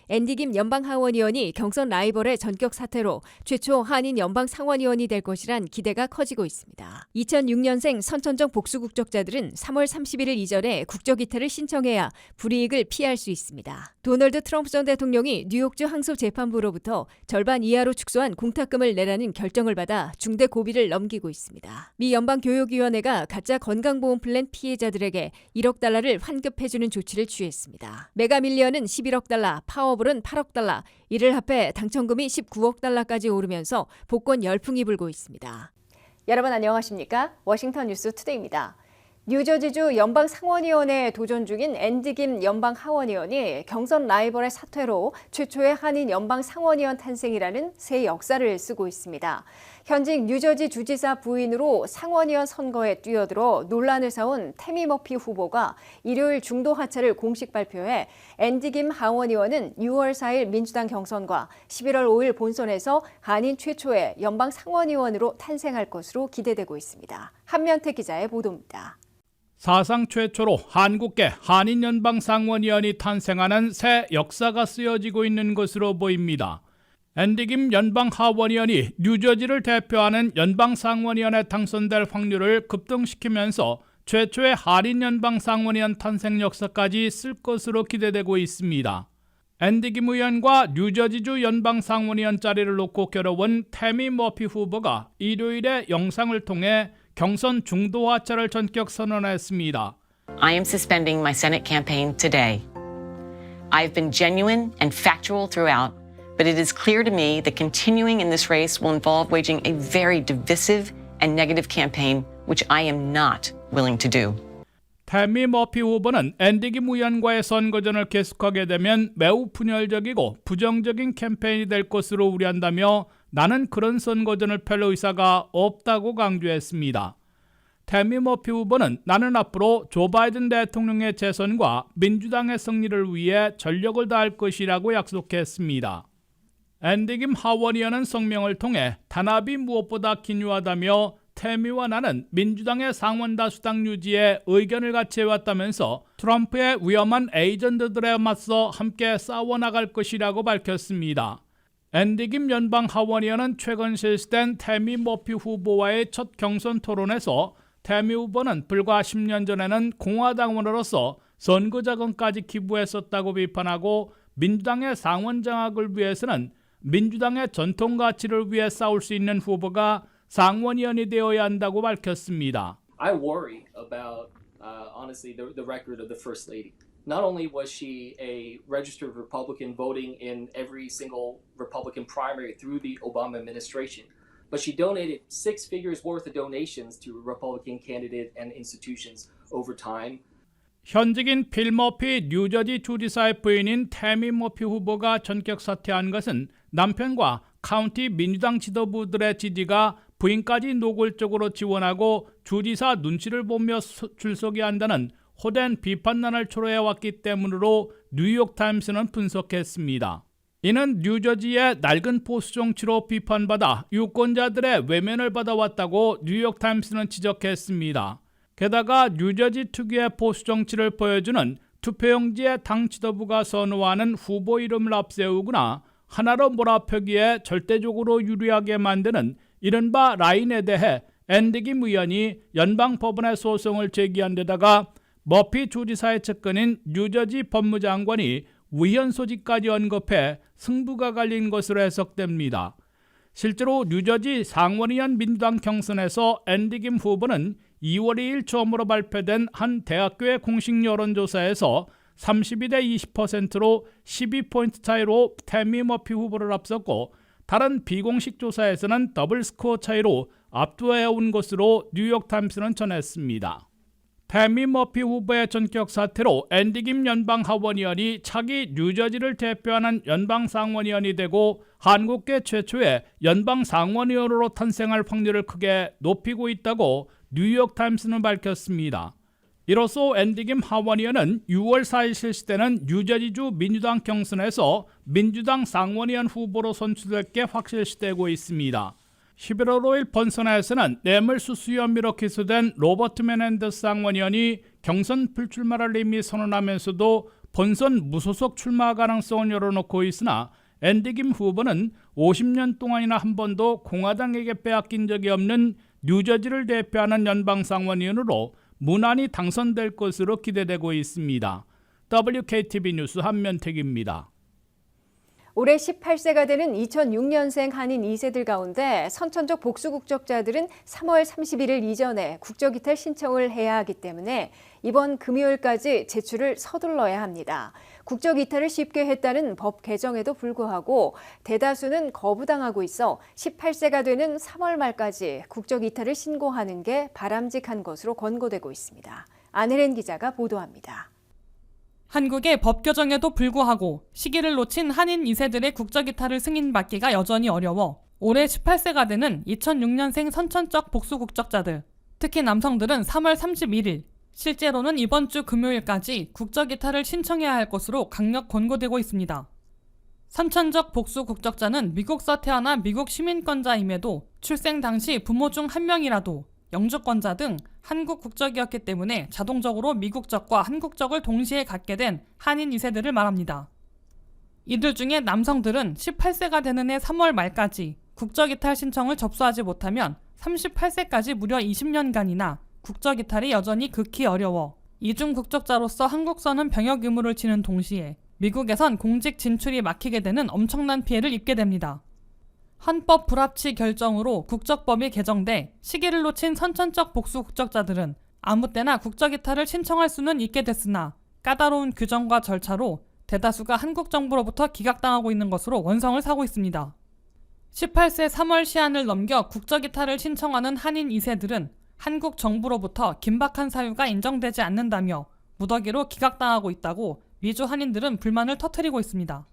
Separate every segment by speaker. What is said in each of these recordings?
Speaker 1: 앤디 김 연방하원의원이 경선 라이벌의 전격 사퇴로 최초 한인 연방상원의원이 될 것이란 기대가 커지고 있습니다. 2006년생 선천적 복수국적자들은 3월 31일 이전에 국적이탈을 신청해야 불이익을 피할 수 있습니다. 도널드 트럼프 전 대통령이 뉴욕주 항소재판부로부터 절반 이하로 축소한 공탁금을 내라는 결정을 받아 중대 고비를 넘기고 있습니다. 미 연방교육위원회가 가짜 건강보험 플랜 피해자들에게 1억 달러를 환급해주는 조치를 취했습니다. 메가밀리언은 11억 달러, 파워블은 8억 달러, 이를 합해 당첨금이 19억 달러까지 오르면서 복권 열풍이 불고 있습니다. 여러분 안녕하십니까? 워싱턴 뉴스 투데이입니다. 뉴저지주 연방상원의원에 도전 중인 앤디 김 연방하원의원이 경선 라이벌의 사퇴로 최초의 한인 연방상원의원 탄생이라는 새 역사를 쓰고 있습니다. 현직 뉴저지 주지사 부인으로 상원의원 선거에 뛰어들어 논란을 사온 태미 머피 후보가 일요일 중도 하차를 공식 발표해 앤디 김 하원의원은 6월 4일 민주당 경선과 11월 5일 본선에서 한인 최초의 연방상원의원으로 탄생할 것으로 기대되고 있습니다. 한면태 기자의 보도입니다.
Speaker 2: 사상 최초로 한국계 한인 연방상원의원이 탄생하는 새 역사가 쓰여지고 있는 것으로 보입니다. 앤디 김 연방하원의원이 뉴저지를 대표하는 연방상원의원에 당선될 확률을 급등시키면서 최초의 한인 연방상원의원 탄생 역사까지 쓸 것으로 기대되고 있습니다. 앤디 김 의원과 뉴저지주 연방상원의원 자리를 놓고 겨뤄온 태미 머피 후보가 일요일에 영상을 통해 경선 중도 하차를 전격 선언했습니다.
Speaker 3: I am suspending my Senate campaign today. I have been genuine and factual throughout, but it is clear to me that continuing in this race will involve waging a very divisive and negative campaign, which I am not willing to do.
Speaker 2: 태미 머피 후보는 앤디 김 의원과의 선거전을 계속하게 되면 매우 분열적이고 부정적인 캠페인이 될 것으로 우려한다며 나는 그런 선거전을 펼 의사가 없다고 강조했습니다. 태미 머피 후보는 나는 앞으로 조 바이든 대통령의 재선과 민주당의 승리를 위해 전력을 다할 것이라고 약속했습니다. 앤디 김 하원의원은 성명을 통해 단합이 무엇보다 기묘하다며 태미와 나는 민주당의 상원다수당 유지에 의견을 같이 해왔다면서 트럼프의 위험한 에이전트들에 맞서 함께 싸워나갈 것이라고 밝혔습니다. 앤디 김 연방하원의원은 최근 실시된 태미 머피 후보와의 첫 경선 토론에서 태미 후보는 불과 10년 전에는 공화당원으로서 선거 자금까지 기부했었다고 비판하고 민주당의 상원 장악을 위해서는 민주당의 전통 가치를 위해 싸울 수 있는 후보가 상원의원이 되어야 한다고 밝혔습니다.
Speaker 4: I worry about honestly the record of the First Lady. Not only was she a registered Republican voting in every single Republican primary through the Obama administration, but she donated 6 figures worth of donations to Republican candidates and institutions over time.
Speaker 2: 현직인 필 머피 뉴저지 주지사의 부인인 태미 머피 후보가 전격 사퇴한 것은 남편과 카운티 민주당 지도부들의 지지가 부인까지 노골적으로 지원하고 주지사 눈치를 보며 출석해야 한다는 호된 비판난을 초래해왔기 때문으로 뉴욕타임스는 분석했습니다. 이는 뉴저지의 낡은 보수 정치로 비판받아 유권자들의 외면을 받아왔다고 뉴욕타임스는 지적했습니다. 게다가 뉴저지 특유의 보수 정치를 보여주는 투표용지에 당 지도부가 선호하는 후보 이름을 앞세우거나 하나로 몰아펴기에 절대적으로 유리하게 만드는 이른바 라인에 대해 앤디 김 의원이 연방법원에 소송을 제기한 데다가 머피 주지사의 측근인 뉴저지 법무장관이 위헌 소지까지 언급해 승부가 갈린 것으로 해석됩니다. 실제로 뉴저지 상원의원 민주당 경선에서 앤디 김 후보는 2월 2일 처음으로 발표된 한 대학교의 공식 여론조사에서 32대 20%로 12포인트 차이로 태미 머피 후보를 앞섰고 다른 비공식 조사에서는 더블 스코어 차이로 압도해온 것으로 뉴욕타임스는 전했습니다. 태미 머피 후보의 전격 사퇴로 앤디 김 연방하원의원이 차기 뉴저지를 대표하는 연방상원의원이 되고 한국계 최초의 연방상원의원으로 탄생할 확률을 크게 높이고 있다고 뉴욕타임스는 밝혔습니다. 이로써 앤디 김 하원 의원은 6월 4일 실시되는 뉴저지주 민주당 경선에서 민주당 상원의원 후보로 선출될 게 확실시되고 있습니다. 11월 5일 본선에서는 뇌물수수 혐의로 기소된 로버트 메넨데스 상원의원이 경선 불출마를 이미 선언하면서도 본선 무소속 출마 가능성을 열어놓고 있으나 앤디 김 후보는 50년 동안이나 한 번도 공화당에게 빼앗긴 적이 없는 뉴저지를 대표하는 연방상원의원으로 무난히 당선될 것으로 기대되고 있습니다. WKTV 뉴스 한면택입니다.
Speaker 1: 올해 18세가 되는 2006년생 한인 2세들 가운데 선천적 복수 국적자들은 3월 31일 이전에 국적 이탈 신청을 해야 하기 때문에 이번 금요일까지 제출을 서둘러야 합니다. 국적 이탈을 쉽게 했다는 법 개정에도 불구하고 대다수는 거부당하고 있어 18세가 되는 3월 말까지 국적 이탈을 신고하는 게 바람직한 것으로 권고되고 있습니다. 안혜린 기자가 보도합니다.
Speaker 5: 한국의 법 개정에도 불구하고 시기를 놓친 한인 2세들의 국적 이탈을 승인받기가 여전히 어려워 올해 18세가 되는 2006년생 선천적 복수 국적자들, 특히 남성들은 3월 31일, 실제로는 이번 주 금요일까지 국적 이탈을 신청해야 할 것으로 강력 권고되고 있습니다. 선천적 복수 국적자는 미국서 태어나 미국 시민권자임에도 출생 당시 부모 중 한 명이라도 영주권자 등 한국 국적이었기 때문에 자동적으로 미국적과 한국적을 동시에 갖게 된 한인 2세들을 말합니다. 이들 중에 남성들은 18세가 되는 해 3월 말까지 국적 이탈 신청을 접수하지 못하면 38세까지 무려 20년간이나 국적 이탈이 여전히 극히 어려워 이중 국적자로서 한국서는 병역 의무를 지는 동시에 미국에선 공직 진출이 막히게 되는 엄청난 피해를 입게 됩니다. 헌법 불합치 결정으로 국적법이 개정돼 시기를 놓친 선천적 복수 국적자들은 아무 때나 국적 이탈을 신청할 수는 있게 됐으나 까다로운 규정과 절차로 대다수가 한국 정부로부터 기각당하고 있는 것으로 원성을 사고 있습니다. 18세 3월 시한을 넘겨 국적 이탈을 신청하는 한인 2세들은 한국 정부로부터 긴박한 사유가 인정되지 않는다며 무더기로 기각당하고 있다고 미주 한인들은 불만을 터뜨리고 있습니다.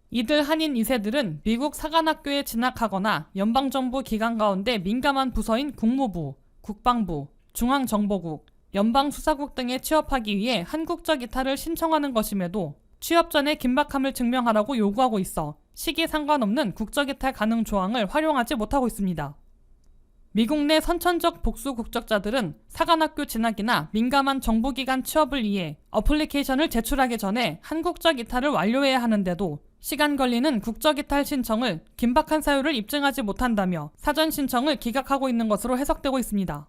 Speaker 5: 이들 한인 2세들은 미국 사관학교에 진학하거나 연방정부 기관 가운데 민감한 부서인 국무부, 국방부, 중앙정보국, 연방수사국 등에 취업하기 위해 한국적 이탈을 신청하는 것임에도 취업 전에 긴박함을 증명하라고 요구하고 있어 시기 상관없는 국적 이탈 가능 조항을 활용하지 못하고 있습니다. 미국 내 선천적 복수 국적자들은 사관학교 진학이나 민감한 정보기관 취업을 위해 어플리케이션을 제출하기 전에 한국적 이탈을 완료해야 하는데도 시간 걸리는 국적 이탈 신청을 긴박한 사유를 입증하지 못한다며 사전 신청을 기각하고 있는 것으로 해석되고 있습니다.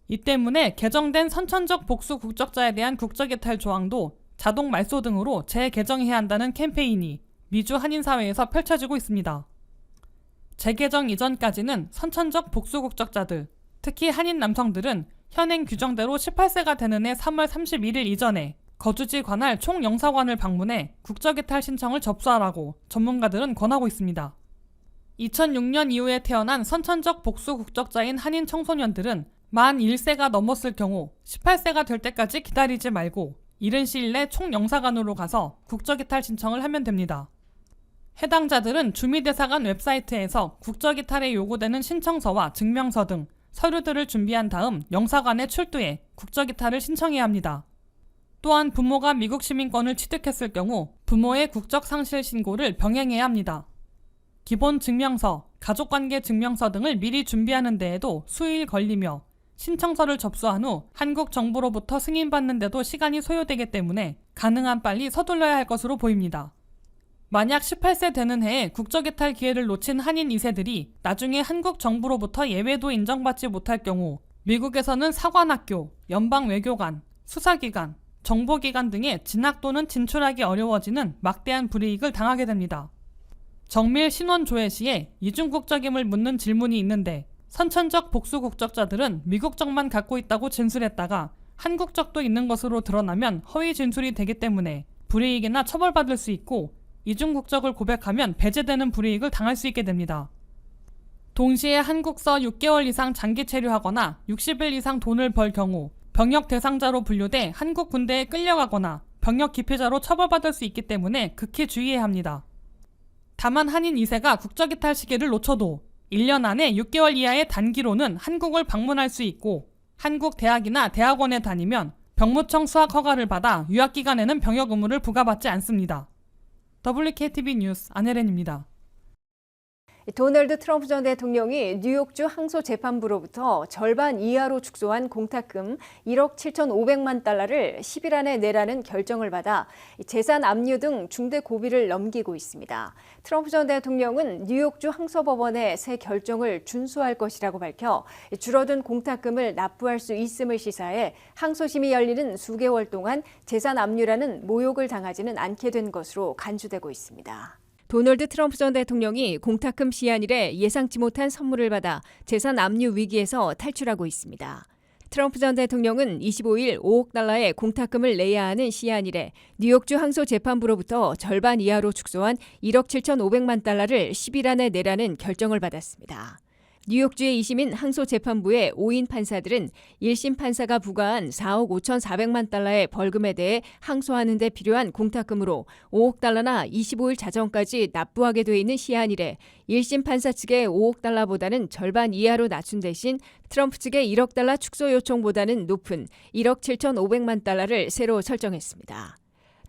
Speaker 5: 이 때문에 개정된 선천적 복수 국적자에 대한 국적 이탈 조항도 자동 말소 등으로 재개정해야 한다는 캠페인이 미주 한인사회에서 펼쳐지고 있습니다. 재개정 이전까지는 선천적 복수 국적자들, 특히 한인 남성들은 현행 규정대로 18세가 되는 해 3월 31일 이전에 거주지 관할 총영사관을 방문해 국적 이탈 신청을 접수하라고 전문가들은 권하고 있습니다. 2006년 이후에 태어난 선천적 복수 국적자인 한인 청소년들은 만 1세가 넘었을 경우 18세가 될 때까지 기다리지 말고 이른 시일 내 총영사관으로 가서 국적 이탈 신청을 하면 됩니다. 해당자들은 주미대사관 웹사이트에서 국적 이탈에 요구되는 신청서와 증명서 등 서류들을 준비한 다음 영사관에 출두해 국적 이탈을 신청해야 합니다. 또한 부모가 미국 시민권을 취득했을 경우 부모의 국적 상실 신고를 병행해야 합니다. 기본 증명서, 가족관계 증명서 등을 미리 준비하는 데에도 수일 걸리며 신청서를 접수한 후 한국 정부로부터 승인받는 데도 시간이 소요되기 때문에 가능한 빨리 서둘러야 할 것으로 보입니다. 만약 18세 되는 해에 국적 이탈 기회를 놓친 한인 2세들이 나중에 한국 정부로부터 예외도 인정받지 못할 경우 미국에서는 사관학교, 연방외교관, 수사기관, 정보기관 등에 진학 또는 진출하기 어려워지는 막대한 불이익을 당하게 됩니다. 정밀 신원 조회 시에 이중 국적임을 묻는 질문이 있는데 선천적 복수 국적자들은 미국적만 갖고 있다고 진술했다가 한국적도 있는 것으로 드러나면 허위 진술이 되기 때문에 불이익이나 처벌받을 수 있고 이중 국적을 고백하면 배제되는 불이익을 당할 수 있게 됩니다. 동시에 한국서 6개월 이상 장기 체류하거나 60일 이상 돈을 벌 경우 병역 대상자로 분류돼 한국 군대에 끌려가거나 병역 기피자로 처벌받을 수 있기 때문에 극히 주의해야 합니다. 다만 한인 2세가 국적 이탈 시기를 놓쳐도 1년 안에 6개월 이하의 단기로는 한국을 방문할 수 있고 한국 대학이나 대학원에 다니면 병무청 수학 허가를 받아 유학 기간에는 병역 의무를 부과받지 않습니다. WKTV 뉴스 안혜린입니다.
Speaker 1: 도널드 트럼프 전 대통령이 뉴욕주 항소재판부로부터 절반 이하로 축소한 공탁금 1억 7,500만 달러를 10일 안에 내라는 결정을 받아 재산 압류 등 중대 고비를 넘기고 있습니다. 트럼프 전 대통령은 뉴욕주 항소법원의 새 결정을 준수할 것이라고 밝혀 줄어든 공탁금을 납부할 수 있음을 시사해 항소심이 열리는 수개월 동안 재산 압류라는 모욕을 당하지는 않게 된 것으로 간주되고 있습니다. 도널드 트럼프 전 대통령이 공탁금 시한일에 예상치 못한 선물을 받아 재산 압류 위기에서 탈출하고 있습니다. 트럼프 전 대통령은 25일 5억 달러의 공탁금을 내야 하는 시한일에 뉴욕주 항소재판부로부터 절반 이하로 축소한 1억 7,500만 달러를 10일 안에 내라는 결정을 받았습니다. 뉴욕주의 2심인 항소재판부의 5인 판사들은 1심 판사가 부과한 4억 5,400만 달러의 벌금에 대해 항소하는 데 필요한 공탁금으로 5억 달러나 25일 자정까지 납부하게 돼 있는 시한일에 1심 판사 측의 5억 달러보다는 절반 이하로 낮춘 대신 트럼프 측의 1억 달러 축소 요청보다는 높은 1억 7,500만 달러를 새로 설정했습니다.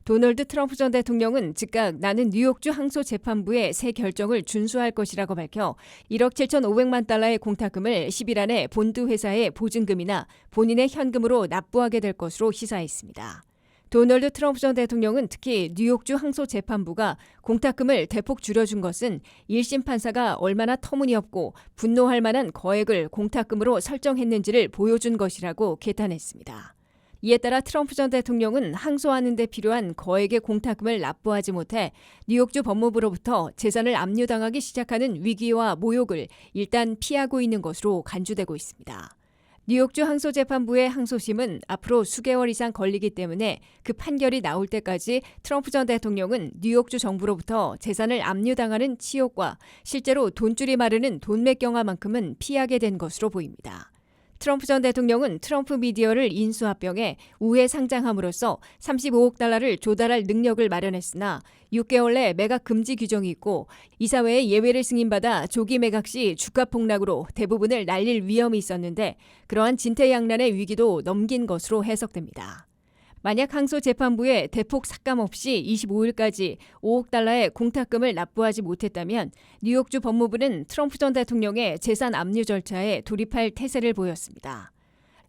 Speaker 1: 도널드 트럼프 전 대통령은 즉각 나는 뉴욕주 항소재판부의 새 결정을 준수할 것이라고 밝혀 1억 7,500만 달러의 공탁금을 10일 안에 본드 회사의 보증금이나 본인의 현금으로 납부하게 될 것으로 시사했습니다. 도널드 트럼프 전 대통령은 특히 뉴욕주 항소재판부가 공탁금을 대폭 줄여준 것은 1심 판사가 얼마나 터무니없고 분노할 만한 거액을 공탁금으로 설정했는지를 보여준 것이라고 개탄했습니다. 이에 따라 트럼프 전 대통령은 항소하는 데 필요한 거액의 공탁금을 납부하지 못해 뉴욕주 법무부로부터 재산을 압류당하기 시작하는 위기와 모욕을 일단 피하고 있는 것으로 간주되고 있습니다. 뉴욕주 항소재판부의 항소심은 앞으로 수개월 이상 걸리기 때문에 그 판결이 나올 때까지 트럼프 전 대통령은 뉴욕주 정부로부터 재산을 압류당하는 치욕과 실제로 돈줄이 마르는 돈맥경화만큼은 피하게 된 것으로 보입니다. 트럼프 전 대통령은 트럼프 미디어를 인수합병해 우회 상장함으로써 35억 달러를 조달할 능력을 마련했으나 6개월 내 매각 금지 규정이 있고 이사회의 예외를 승인받아 조기 매각 시 주가 폭락으로 대부분을 날릴 위험이 있었는데 그러한 진퇴양난의 위기도 넘긴 것으로 해석됩니다. 만약 항소재판부에 대폭 삭감 없이 25일까지 5억 달러의 공탁금을 납부하지 못했다면 뉴욕주 법무부는 트럼프 전 대통령의 재산 압류 절차에 돌입할 태세를 보였습니다.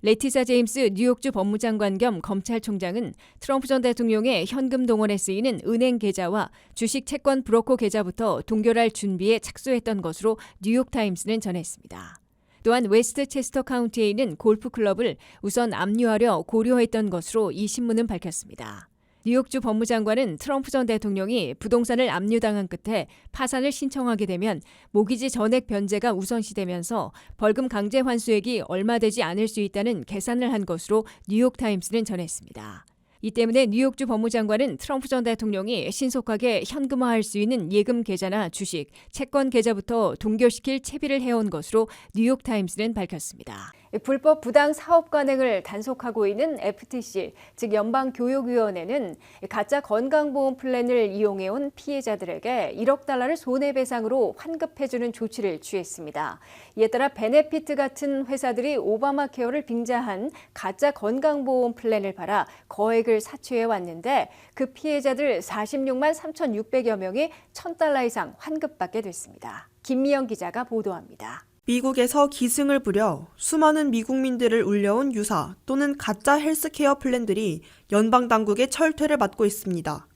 Speaker 1: 레티사 제임스 뉴욕주 법무장관 겸 검찰총장은 트럼프 전 대통령의 현금 동원에 쓰이는 은행 계좌와 주식 채권 브로커 계좌부터 동결할 준비에 착수했던 것으로 뉴욕타임스는 전했습니다. 또한 웨스트체스터 카운티에 있는 골프클럽을 우선 압류하려 고려했던 것으로 이 신문은 밝혔습니다. 뉴욕주 법무장관은 트럼프 전 대통령이 부동산을 압류당한 끝에 파산을 신청하게 되면 모기지 전액 변제가 우선시되면서 벌금 강제 환수액이 얼마 되지 않을 수 있다는 계산을 한 것으로 뉴욕타임스는 전했습니다. 이 때문에 뉴욕주 법무장관은 트럼프 전 대통령이 신속하게 현금화할 수 있는 예금 계좌나 주식, 채권 계좌부터 동결시킬 채비를 해온 것으로 뉴욕타임스는 밝혔습니다. 불법 부당 사업 관행을 단속하고 있는 FTC, 즉 연방교육위원회는 가짜 건강보험 플랜을 이용해온 피해자들에게 1억 달러를 손해배상으로 환급해주는 조치를 취했습니다. 이에 따라 베네피트 같은 회사들이 오바마 케어를 빙자한 가짜 건강보험 플랜을 팔아 거액을 사취해왔는데 그 피해자들 46만 3,600여 명이 $1,000 이상 환급받게 됐습니다. 김미영 기자가 보도합니다.
Speaker 6: 미국에서 기승을 부려 수많은 미국민들을 울려온 유사 또는 가짜 헬스케어 플랜들이 연방당국의 철퇴를 받고 있습니다.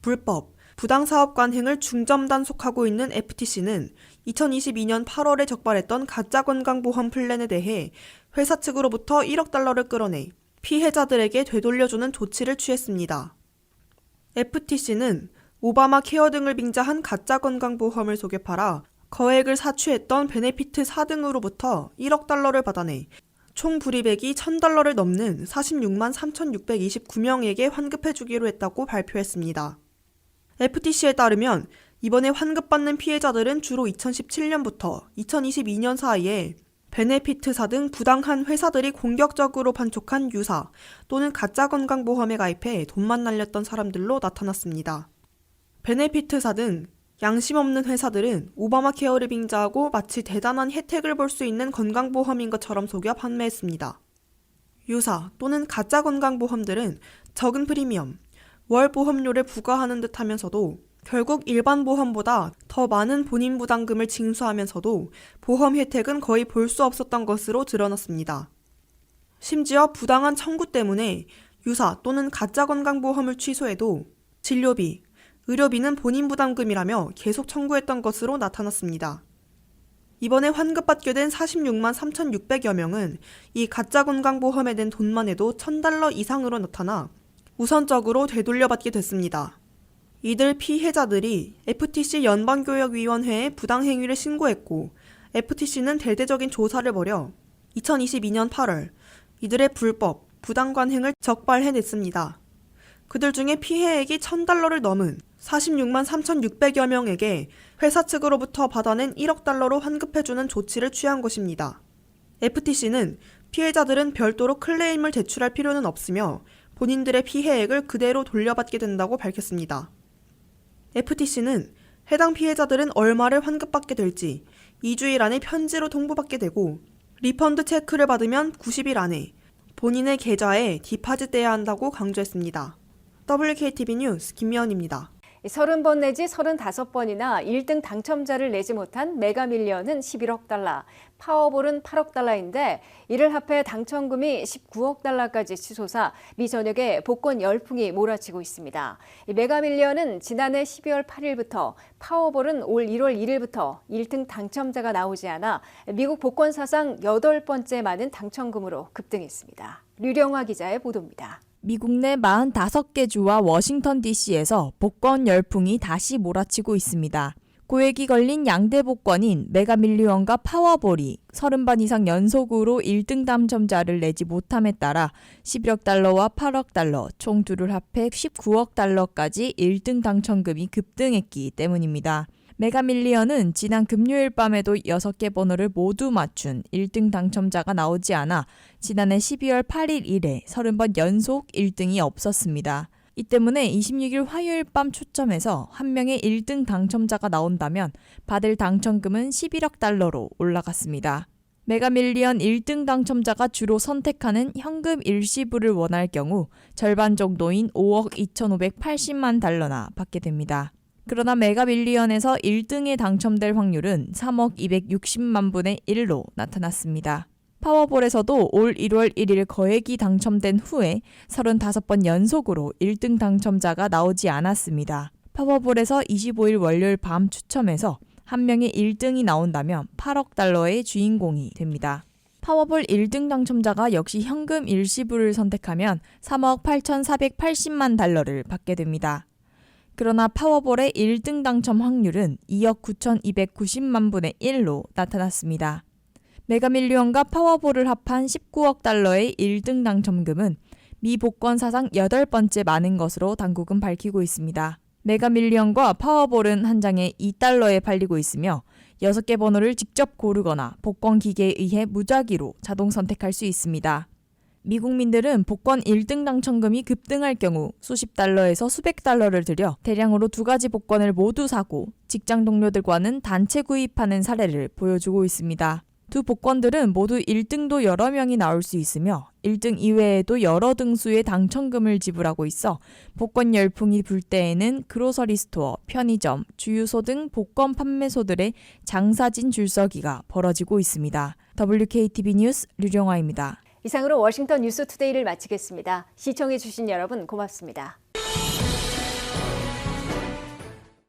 Speaker 6: 불법, 부당사업 관행을 중점 단속하고 있는 FTC는 2022년 8월에 적발했던 가짜 건강보험 플랜에 대해 회사 측으로부터 1억 달러를 끌어내 피해자들에게 되돌려주는 조치를 취했습니다. FTC는 오바마 케어 등을 빙자한 가짜 건강보험을 속여 팔아 거액을 사취했던 베네피트 4등으로부터 1억 달러를 받아내 총 불이백이 $1,000를 넘는 46만 3,629명에게 환급해주기로 했다고 발표했습니다. FTC에 따르면 이번에 환급받는 피해자들은 주로 2017년부터 2022년 사이에 베네피트사 등 부당한 회사들이 공격적으로 판촉한 유사 또는 가짜 건강보험에 가입해 돈만 날렸던 사람들로 나타났습니다. 베네피트사 등 양심 없는 회사들은 오바마 케어를 빙자하고 마치 대단한 혜택을 볼 수 있는 건강보험인 것처럼 속여 판매했습니다. 유사 또는 가짜 건강보험들은 적은 프리미엄, 월 보험료를 부과하는 듯 하면서도 결국 일반 보험보다 더 많은 본인 부담금을 징수하면서도 보험 혜택은 거의 볼 수 없었던 것으로 드러났습니다. 심지어 부당한 청구 때문에 유사 또는 가짜 건강보험을 취소해도 진료비, 의료비는 본인 부담금이라며 계속 청구했던 것으로 나타났습니다. 이번에 환급받게 된 46만 3,600여 명은 이 가짜 건강보험에 낸 돈만 해도 $1,000 이상으로 나타나 우선적으로 되돌려받게 됐습니다. 이들 피해자들이 FTC 연방교역위원회에 부당행위를 신고했고 FTC는 대대적인 조사를 벌여 2022년 8월 이들의 불법, 부당관행을 적발해냈습니다. 그들 중에 피해액이 $1,000를 넘은 46만 3,600여 명에게 회사 측으로부터 받아낸 $1억 환급해주는 조치를 취한 것입니다. FTC는 피해자들은 별도로 클레임을 제출할 필요는 없으며 본인들의 피해액을 그대로 돌려받게 된다고 밝혔습니다. FTC는 해당 피해자들은 얼마를 환급받게 될지 2주일 안에 편지로 통보받게 되고 리펀드 체크를 받으면 90일 안에 본인의 계좌에 디파짓돼야 한다고 강조했습니다. WKTV 뉴스 김미연입니다.
Speaker 1: 30번 내지 35번이나 1등 당첨자를 내지 못한 메가밀리언은 $11억, 파워볼은 $8억 달러인데 이를 합해 당첨금이 $19억 달러까지 치솟아 미전역에 복권 열풍이 몰아치고 있습니다. 이 메가밀리언은 지난해 12월 8일부터, 파워볼은 올 1월 1일부터 1등 당첨자가 나오지 않아 미국 복권 사상 8번째 많은 당첨금으로 급등했습니다. 류령화 기자의 보도입니다.
Speaker 7: 미국 내 45개 주와 워싱턴 DC에서 복권 열풍이 다시 몰아치고 있습니다. 고액이 걸린 양대 복권인 메가밀리언과 파워볼이 30번 이상 연속으로 1등 당첨자를 내지 못함에 따라 $11억 달러와 $8억 달러, 총 둘을 합해 $19억 달러까지 1등 당첨금이 급등했기 때문입니다. 메가밀리언은 지난 금요일 밤에도 6개 번호를 모두 맞춘 1등 당첨자가 나오지 않아 지난해 12월 8일 이래 30번 연속 1등이 없었습니다. 이 때문에 26일 화요일 밤 초점에서 한 명의 1등 당첨자가 나온다면 받을 당첨금은 $11억 달러로 올라갔습니다. 메가밀리언 1등 당첨자가 주로 선택하는 현금 일시불을 원할 경우 절반 정도인 $5억 2,580만 달러나 받게 됩니다. 그러나 메가밀리언에서 1등에 당첨될 확률은 3억 260만 분의 1로 나타났습니다. 파워볼에서도 올 1월 1일 거액이 당첨된 후에 35번 연속으로 1등 당첨자가 나오지 않았습니다. 파워볼에서 25일 월요일 밤 추첨에서 한 명의 1등이 나온다면 $8억 달러의 주인공이 됩니다. 파워볼 1등 당첨자가 역시 현금 일시불을 선택하면 3억 8,480만 달러를 받게 됩니다. 그러나 파워볼의 1등 당첨 확률은 2억 9,290만 분의 1로 나타났습니다. 메가밀리언과 파워볼을 합한 $19억 달러의 1등 당첨금은 미 복권 사상 8번째 많은 것으로 당국은 밝히고 있습니다. 메가밀리언과 파워볼은 한 장에 $2에 팔리고 있으며 6개 번호를 직접 고르거나 복권 기계에 의해 무작위로 자동 선택할 수 있습니다. 미국민들은 복권 1등 당첨금이 급등할 경우 수십 달러에서 수백 달러를 들여 대량으로 2가지 복권을 모두 사고 직장 동료들과는 단체 구입하는 사례를 보여주고 있습니다. 두 복권들은 모두 1등도 여러 명이 나올 수 있으며 1등 이외에도 여러 등수의 당첨금을 지불하고 있어 복권 열풍이 불 때에는 그로서리 스토어, 편의점, 주유소 등 복권 판매소들의 장사진 줄서기가 벌어지고 있습니다. WKTV 뉴스 류령화입니다.
Speaker 1: 이상으로 워싱턴 뉴스투데이를 마치겠습니다. 시청해주신 여러분 고맙습니다.